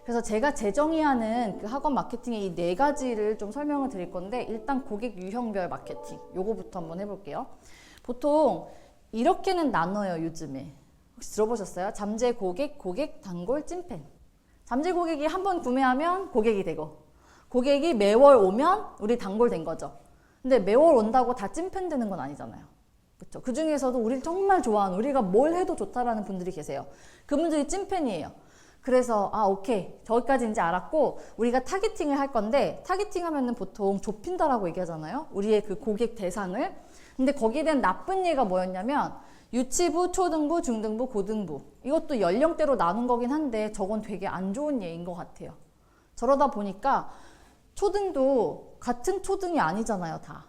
그래서 제가 재정의하는 그 학원 마케팅의 이 4가지를 좀 설명을 드릴 건데, 일단 고객 유형별 마케팅 요거부터 한번 해볼게요. 보통 이렇게는 나눠요. 요즘에 혹시 들어보셨어요? 잠재 고객, 고객, 단골, 찐팬. 잠재 고객이 한번 구매하면 고객이 되고, 고객이 매월 오면 우리 단골 된 거죠. 근데 매월 온다고 다 찐팬 되는 건 아니잖아요. 그렇죠? 그 중에서도 우리를 정말 좋아하는, 우리가 뭘 해도 좋다라는 분들이 계세요. 그분들이 찐팬이에요. 그래서 오케이, 저기까지 이제 알았고 우리가 타겟팅을 할 건데, 타겟팅 하면은 보통 좁힌다라고 얘기하잖아요. 우리의 그 고객 대상을. 근데 거기에 대한 나쁜 예가 뭐였냐면, 유치부, 초등부, 중등부, 고등부, 이것도 연령대로 나눈 거긴 한데 저건 되게 안 좋은 예인 것 같아요. 저러다 보니까 초등도 같은 초등이 아니잖아요, 다.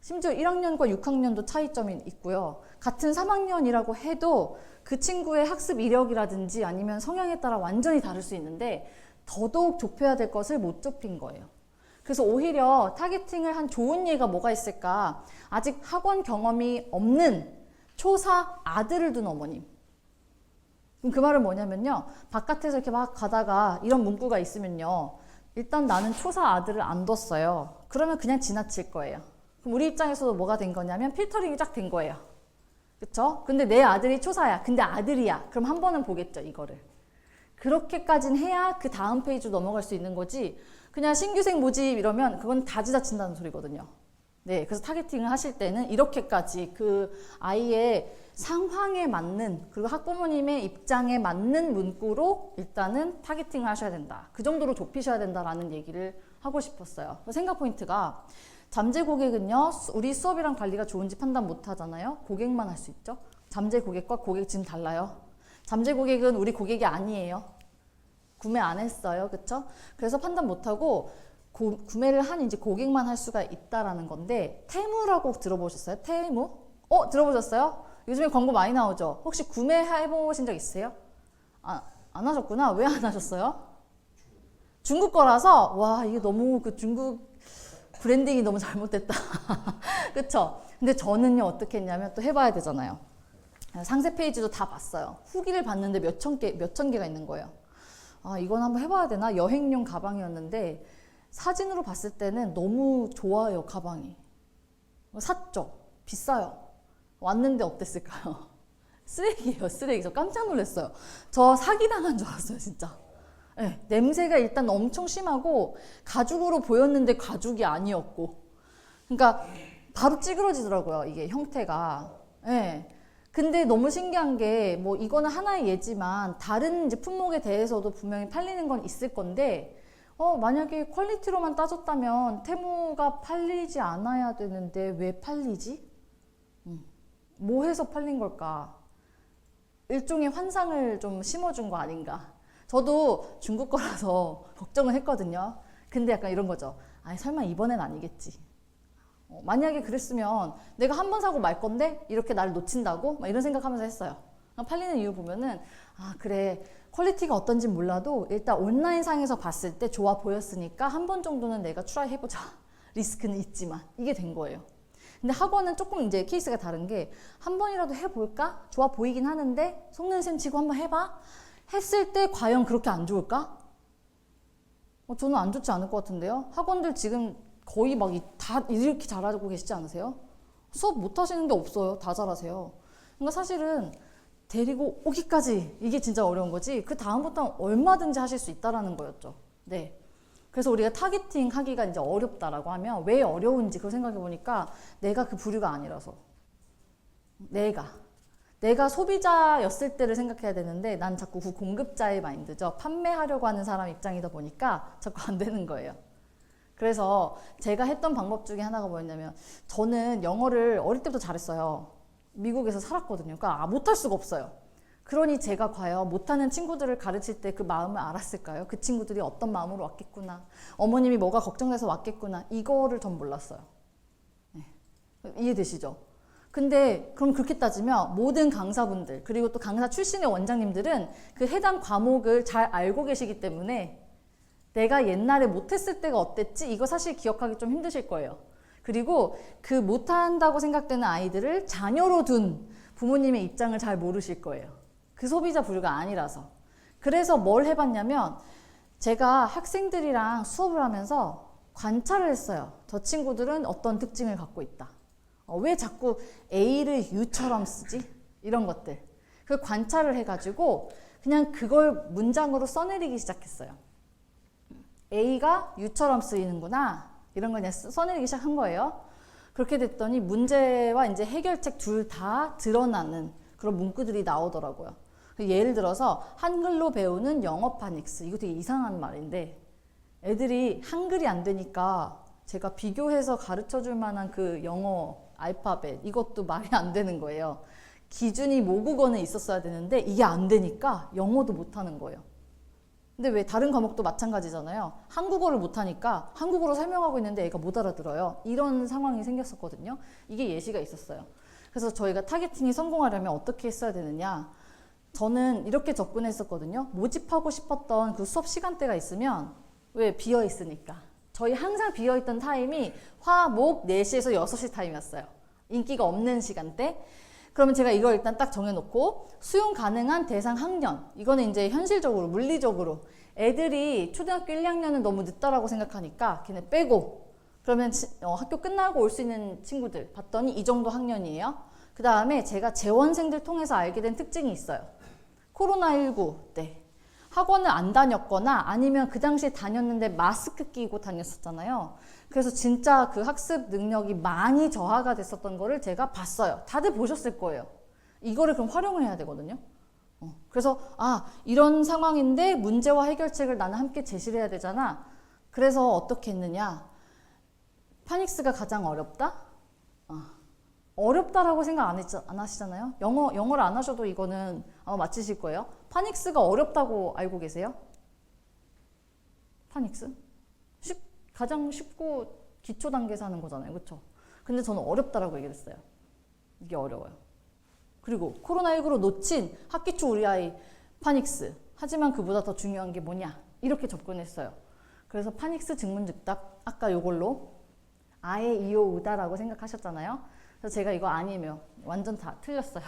심지어 1학년과 6학년도 차이점이 있고요. 같은 3학년이라고 해도 그 친구의 학습 이력이라든지 아니면 성향에 따라 완전히 다를 수 있는데, 더더욱 좁혀야 될 것을 못 좁힌 거예요. 그래서 오히려 타겟팅을 한 좋은 예가 뭐가 있을까? 아직 학원 경험이 없는 초사 아들을 둔 어머님. 그럼 그 말은 뭐냐면요, 바깥에서 이렇게 막 가다가 이런 문구가 있으면요, 일단 나는 초사 아들을 안 뒀어요. 그러면 그냥 지나칠 거예요. 그럼 우리 입장에서도 뭐가 된 거냐면 필터링이 쫙 된 거예요. 그쵸? 근데 내 아들이 초사야. 근데 아들이야. 그럼 한 번은 보겠죠, 이거를. 그렇게까지는 해야 그 다음 페이지로 넘어갈 수 있는 거지, 그냥 신규생 모집 이러면 그건 다 지나친다는 소리거든요. 네, 그래서 타겟팅을 하실 때는 이렇게까지 그 아이의 상황에 맞는, 그리고 학부모님의 입장에 맞는 문구로 일단은 타겟팅을 하셔야 된다. 그 정도로 좁히셔야 된다라는 얘기를 하고 싶었어요. 생각 포인트가, 잠재 고객은요, 우리 수업이랑 관리가 좋은지 판단 못 하잖아요. 고객만 할 수 있죠. 잠재 고객과 고객 지금 달라요. 잠재 고객은 우리 고객이 아니에요. 구매 안 했어요. 그쵸? 그래서 판단 못 하고 구매를 한 이제 고객만 할 수가 있다라는 건데, 테무라고 들어보셨어요? 테무? 들어보셨어요? 요즘에 광고 많이 나오죠? 혹시 구매해보신 적 있으세요? 안 하셨구나. 왜 안 하셨어요? 중국 거라서, 와, 이게 너무 그 중국 브랜딩이 너무 잘못됐다. 그쵸? 근데 저는요, 어떻게 했냐면 또 해봐야 되잖아요. 상세 페이지도 다 봤어요. 후기를 봤는데 몇 천 개가 있는 거예요. 이건 한번 해봐야 되나? 여행용 가방이었는데 사진으로 봤을 때는 너무 좋아요, 가방이. 샀죠? 비싸요. 왔는데 어땠을까요? 쓰레기예요, 쓰레기. 저 깜짝 놀랐어요. 저 사기당한 줄 알았어요, 진짜. 네, 냄새가 일단 엄청 심하고 가죽으로 보였는데 가죽이 아니었고, 그러니까 바로 찌그러지더라고요, 이게 형태가. 네. 근데 너무 신기한 게, 뭐 이거는 하나의 예지만 다른 이제 품목에 대해서도 분명히 팔리는 건 있을 건데, 만약에 퀄리티로만 따졌다면 테무가 팔리지 않아야 되는데 왜 팔리지? 뭐 해서 팔린 걸까? 일종의 환상을 좀 심어준 거 아닌가? 저도 중국 거라서 걱정을 했거든요. 근데 약간 이런 거죠. 설마 이번엔 아니겠지. 만약에 그랬으면 내가 한 번 사고 말 건데 이렇게 나를 놓친다고? 막 이런 생각하면서 했어요. 팔리는 이유 보면은, 그래, 퀄리티가 어떤지 몰라도 일단 온라인상에서 봤을 때 좋아 보였으니까 한 번 정도는 내가 트라이 해보자. 리스크는 있지만 이게 된 거예요. 근데 학원은 조금 이제 케이스가 다른 게, 한 번이라도 해볼까? 좋아 보이긴 하는데 속는 셈 치고 한번 해봐? 했을 때 과연 그렇게 안 좋을까? 저는 안 좋지 않을 것 같은데요. 학원들 지금 거의 막 다 이렇게 잘하고 계시지 않으세요? 수업 못 하시는 게 없어요. 다 잘하세요. 그러니까 사실은 데리고 오기까지 이게 진짜 어려운 거지, 그 다음부터는 얼마든지 하실 수 있다라는 거였죠. 네. 그래서 우리가 타겟팅 하기가 이제 어렵다라고 하면 왜 어려운지 그걸 생각해 보니까, 내가 그 부류가 아니라서. 내가 소비자였을 때를 생각해야 되는데 난 자꾸 그 공급자의 마인드죠. 판매하려고 하는 사람 입장이다 보니까 자꾸 안 되는 거예요. 그래서 제가 했던 방법 중에 하나가 뭐였냐면, 저는 영어를 어릴 때부터 잘했어요. 미국에서 살았거든요. 그러니까 못할 수가 없어요. 그러니 제가 과연 못하는 친구들을 가르칠 때 그 마음을 알았을까요? 그 친구들이 어떤 마음으로 왔겠구나, 어머님이 뭐가 걱정돼서 왔겠구나, 이거를 전 몰랐어요. 네. 이해되시죠? 근데 그럼 그렇게 따지면 모든 강사분들, 그리고 또 강사 출신의 원장님들은 그 해당 과목을 잘 알고 계시기 때문에 내가 옛날에 못했을 때가 어땠지? 이거 사실 기억하기 좀 힘드실 거예요. 그리고 그 못한다고 생각되는 아이들을 자녀로 둔 부모님의 입장을 잘 모르실 거예요. 그 소비자 부류가 아니라서. 그래서 뭘 해봤냐면, 제가 학생들이랑 수업을 하면서 관찰을 했어요. 저 친구들은 어떤 특징을 갖고 있다. 왜 자꾸 A를 U처럼 쓰지? 이런 것들. 그 관찰을 해가지고 그냥 그걸 문장으로 써내리기 시작했어요. A가 U처럼 쓰이는구나. 이런 걸 그냥 써내리기 시작한 거예요. 그렇게 됐더니 문제와 이제 해결책 둘 다 드러나는 그런 문구들이 나오더라고요. 예를 들어서 한글로 배우는 영어 파닉스. 이거 되게 이상한 말인데 애들이 한글이 안 되니까 제가 비교해서 가르쳐 줄 만한 그 영어 알파벳 이것도 말이 안 되는 거예요. 기준이 모국어는 있었어야 되는데 이게 안 되니까 영어도 못 하는 거예요. 근데 왜 다른 과목도 마찬가지잖아요. 한국어를 못 하니까 한국어로 설명하고 있는데 애가 못 알아들어요. 이런 상황이 생겼었거든요. 이게 예시가 있었어요. 그래서 저희가 타겟팅이 성공하려면 어떻게 했어야 되느냐. 저는 이렇게 접근했었거든요. 모집하고 싶었던 그 수업 시간대가 있으면 왜 비어 있으니까. 저희 항상 비어 있던 타임이 화, 목 4시에서 6시 타임이었어요. 인기가 없는 시간대. 그러면 제가 이걸 일단 딱 정해놓고 수용 가능한 대상 학년. 이거는 이제 현실적으로, 물리적으로 애들이 초등학교 1, 2학년은 너무 늦다라고 생각하니까 걔네 빼고 그러면 학교 끝나고 올 수 있는 친구들 봤더니 이 정도 학년이에요. 그 다음에 제가 재원생들 통해서 알게 된 특징이 있어요. 코로나19 때 학원을 안 다녔거나 아니면 그 당시에 다녔는데 마스크 끼고 다녔었잖아요. 그래서 진짜 그 학습 능력이 많이 저하가 됐었던 거를 제가 봤어요. 다들 보셨을 거예요. 이거를 그럼 활용을 해야 되거든요. 그래서 이런 상황인데 문제와 해결책을 나는 함께 제시를 해야 되잖아. 그래서 어떻게 했느냐. 파닉스가 가장 어렵다? 어렵다라고 생각 안 하시잖아요. 영어를 안 하셔도 이거는 아마 맞히실 거예요. 파닉스가 어렵다고 알고 계세요? 파닉스? 가장 쉽고 기초 단계에서 하는 거잖아요. 그렇죠? 근데 저는 어렵다라고 얘기했어요. 이게 어려워요. 그리고 코로나19로 놓친 학기 초 우리 아이 파닉스. 하지만 그보다 더 중요한 게 뭐냐? 이렇게 접근했어요. 그래서 파닉스 증문즉답 아까 요걸로 아에 이오 우다라고 생각하셨잖아요. 그래서 제가 이거 아니에요. 완전 다 틀렸어요.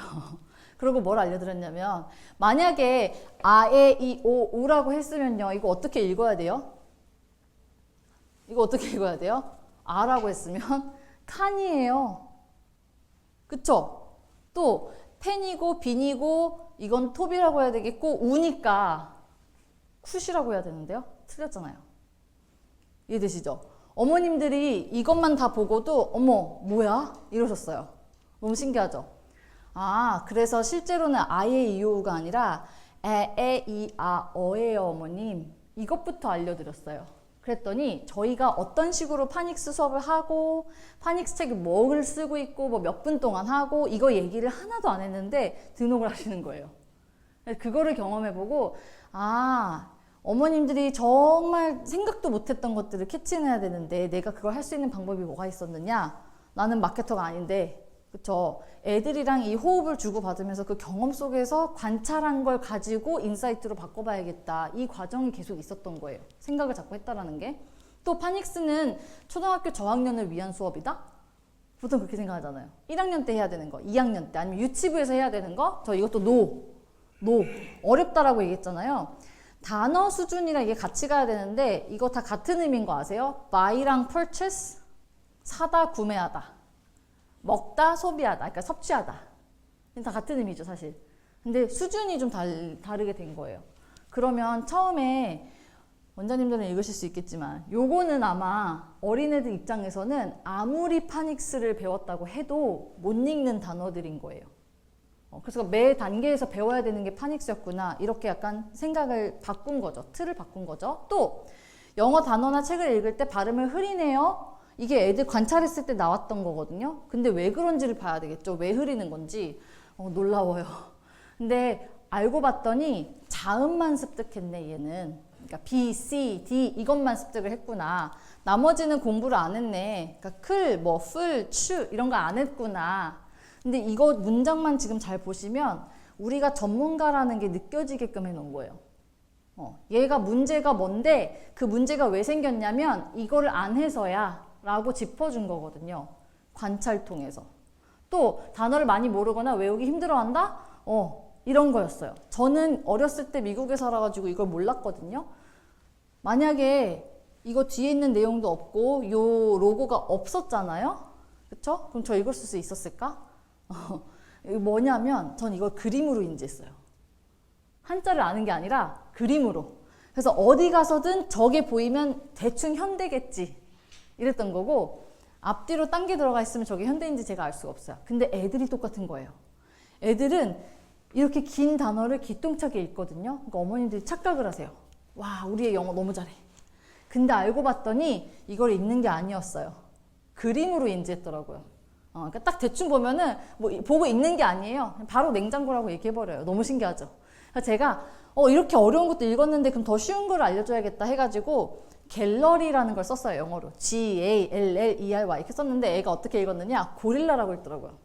그리고 뭘 알려드렸냐면 만약에 아에 이오 우라고 했으면요. 이거 어떻게 읽어야 돼요? 이거 어떻게 읽어야 돼요? 아라고 했으면 칸이에요. 그쵸? 또 펜이고 빈이고 이건 톱이라고 해야 되겠고 우니까 굿이라고 해야 되는데요. 틀렸잖아요. 이해되시죠? 어머님들이 이것만 다 보고도 어머 뭐야? 이러셨어요. 너무 신기하죠? 그래서 실제로는 아예 이오가 아니라 에, 이, 아, 어예요 어머님. 이것부터 알려드렸어요. 그랬더니 저희가 어떤 식으로 파닉스 수업을 하고 파닉스 책을 뭐를 쓰고 있고 뭐 몇 분 동안 하고 이거 얘기를 하나도 안 했는데 등록을 하시는 거예요. 그거를 경험해보고 어머님들이 정말 생각도 못했던 것들을 캐치해내야 되는데 내가 그걸 할 수 있는 방법이 뭐가 있었느냐? 나는 마케터가 아닌데 그쵸? 애들이랑 이 호흡을 주고받으면서 그 경험 속에서 관찰한 걸 가지고 인사이트로 바꿔봐야겠다. 이 과정이 계속 있었던 거예요. 생각을 자꾸 했다라는 게. 또 파닉스는 초등학교 저학년을 위한 수업이다? 보통 그렇게 생각하잖아요. 1학년 때 해야 되는 거, 2학년 때 아니면 유치부에서 해야 되는 거. 저 이것도 어렵다라고 얘기했잖아요. 단어 수준이랑 이게 같이 가야 되는데 이거 다 같은 의미인 거 아세요? buy랑 purchase, 사다, 구매하다. 먹다, 소비하다, 그러니까 섭취하다. 다 같은 의미죠, 사실. 근데 수준이 좀 다르게 된 거예요. 그러면 처음에 원장님들은 읽으실 수 있겠지만 요거는 아마 어린애들 입장에서는 아무리 파닉스를 배웠다고 해도 못 읽는 단어들인 거예요. 그래서 매 단계에서 배워야 되는 게 파닉스였구나. 이렇게 약간 생각을 바꾼 거죠. 틀을 바꾼 거죠. 또 영어 단어나 책을 읽을 때 발음을 흐리네요. 이게 애들 관찰했을 때 나왔던 거거든요. 근데 왜 그런지를 봐야 되겠죠. 왜 흐리는 건지. 놀라워요. 근데 알고 봤더니 자음만 습득했네 얘는. 그러니까 B, C, D 이것만 습득을 했구나. 나머지는 공부를 안 했네. 그러니까 클, 풀, 추 이런 거 안 했구나. 근데 이거 문장만 지금 잘 보시면 우리가 전문가라는 게 느껴지게끔 해놓은 거예요. 얘가 문제가 뭔데 그 문제가 왜 생겼냐면 이거를 안 해서야 라고 짚어준 거거든요. 관찰 통해서. 또 단어를 많이 모르거나 외우기 힘들어한다? 이런 거였어요. 저는 어렸을 때 미국에 살아가지고 이걸 몰랐거든요. 만약에 이거 뒤에 있는 내용도 없고 요 로고가 없었잖아요. 그쵸? 그럼 저 이걸 쓸 수 있었을까? 이거 뭐냐면 전 이걸 그림으로 인지했어요. 한자를 아는 게 아니라 그림으로. 그래서 어디 가서든 저게 보이면 대충 현대겠지 이랬던 거고, 앞뒤로 딴 게 들어가 있으면 저게 현대인지 제가 알 수가 없어요. 근데 애들이 똑같은 거예요. 애들은 이렇게 긴 단어를 기똥차게 읽거든요. 그러니까 어머님들이 착각을 하세요. 와, 우리 애 영어 너무 잘해. 근데 알고 봤더니 이걸 읽는 게 아니었어요. 그림으로 인지했더라고요. 그러니까 딱 대충 보면은 뭐 보고 읽는 게 아니에요. 바로 냉장고라고 얘기해버려요. 너무 신기하죠. 그래서 제가 이렇게 어려운 것도 읽었는데 그럼 더 쉬운 걸 알려줘야겠다 해가지고 갤러리라는 걸 썼어요. 영어로. G-A-L-L-E-R-Y 이렇게 썼는데 애가 어떻게 읽었느냐? 고릴라라고 읽더라고요.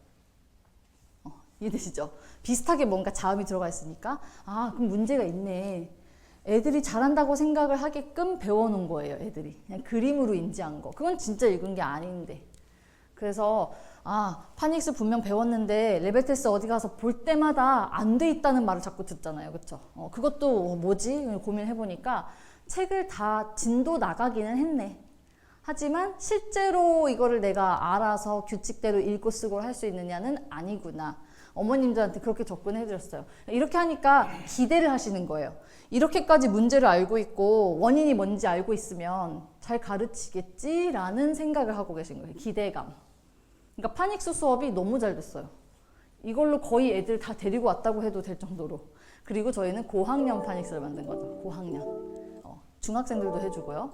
이해되시죠? 비슷하게 뭔가 자음이 들어가 있으니까 그럼 문제가 있네. 애들이 잘한다고 생각을 하게끔 배워놓은 거예요. 애들이 그냥 그림으로 인지한 거. 그건 진짜 읽은 게 아닌데. 그래서 파닉스 분명 배웠는데 레벨 테스트 어디 가서 볼 때마다 안 돼 있다는 말을 자꾸 듣잖아요. 그쵸? 그것도 뭐지? 고민해보니까 책을 다 진도 나가기는 했네. 하지만 실제로 이거를 내가 알아서 규칙대로 읽고 쓰고 할 수 있느냐는 아니구나. 어머님들한테 그렇게 접근해드렸어요. 이렇게 하니까 기대를 하시는 거예요. 이렇게까지 문제를 알고 있고 원인이 뭔지 알고 있으면 잘 가르치겠지라는 생각을 하고 계신 거예요. 기대감. 그러니까 파닉스 수업이 너무 잘 됐어요. 이걸로 거의 애들 다 데리고 왔다고 해도 될 정도로. 그리고 저희는 고학년 파닉스를 만든 거죠. 고학년. 중학생들도 해주고요.